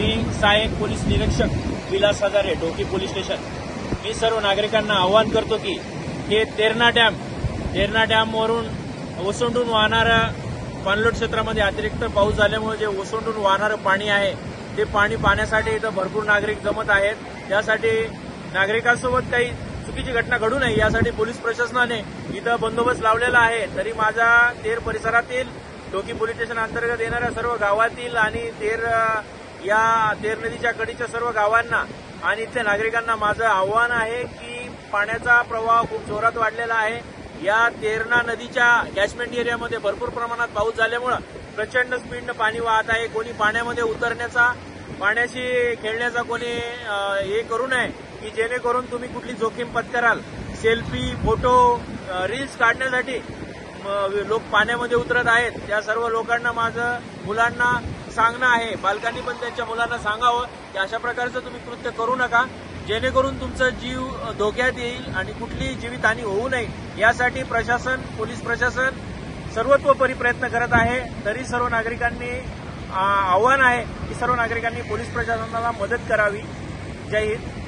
मी सहाय्यक पोलीस निरीक्षक Vilas Hazare, Dhoki police station. मी सर्व नागरिकांना आवाहन करतो की हे तेरणा डॅमवरून ओसंडून वाहणारं पाणलोट क्षेत्रामध्ये अतिरिक्त पाऊस झाल्यामुळे जे ओसंडून वाहणारं पाणी आहे ते पाणी पाहण्यासाठी इथं भरपूर नागरिक जमत आहेत। त्यासाठी नागरिकांसोबत काही चुकीची घटना घडू नये यासाठी पोलीस प्रशासनाने इथं बंदोबस्त लावलेला आहे। तरी माझ्या तेर परिसरातील ढोकी पोलीस स्टेशन अंतर्गत येणाऱ्या सर्व गावातील आणि तेर नदीच्या कडीच्या सर्व गावांना आणि इथल्या नागरिकांना माझं आव्हान आहे की पाण्याचा प्रवाह खूप जोरात वाढलेला आहे। या तेरणा नदीच्या कॅचमेंट एरियामध्ये भरपूर प्रमाणात पाऊस झाल्यामुळे प्रचंड स्पीडनं पाणी वाहत आहे। कोणी पाण्यामध्ये उतरण्याचा, पाण्याशी खेळण्याचा कोणी हे करू नये की जेणेकरून तुम्ही कुठली जोखीम पत्कराल। सेल्फी, फोटो, रील्स काढण्यासाठी लोक पाण्यामध्ये उतरत आहेत। त्या सर्व लोकांना माझं मुलांना सांगणं आहे, पालकांनी पण त्यांच्या मुलांना सांगावं की अशा प्रकारचं तुम्ही कृत्य करू नका, जेणेकरून तुमचा जीव धोक्यात येईल आणि कुठलीही जीवितहानी होऊ नये यासाठी प्रशासन, पोलीस प्रशासन सर्वतोपरी प्रयत्न करत आहे। तरी सर्व नागरिकांनी आव्हान आहे की सर्व नागरिकांनी पोलीस प्रशासनाला मदत करावी। जय हिंद।